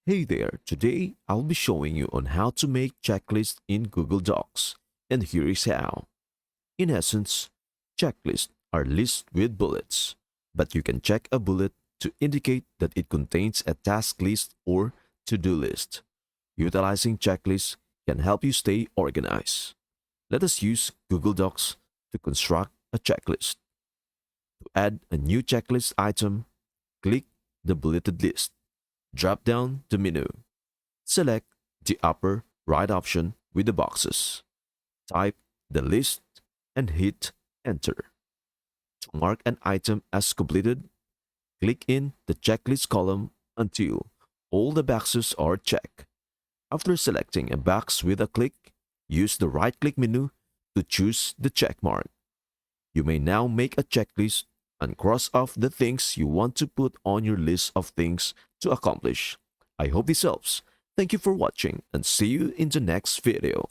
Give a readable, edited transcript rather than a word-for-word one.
Hey there, today I'll be showing you on how to make checklists in Google Docs, and here is how. In essence, checklists are lists with bullets, but you can check a bullet to indicate that it contains a task list or to-do list. Utilizing checklists can help you stay organized. Let us use Google Docs to construct a checklist. To add a new checklist item, click the bulleted list. Drop down the menu. Select the upper right option with the boxes. Type the list and hit enter. To mark an item as completed, click in the checklist column until all the boxes are checked. After selecting a box with a click, use the right-click menu to choose the check mark. You may now make a checklist and cross off the things you want to put on your list of things to accomplish. I hope this helps. Thank you for watching and see you in the next video.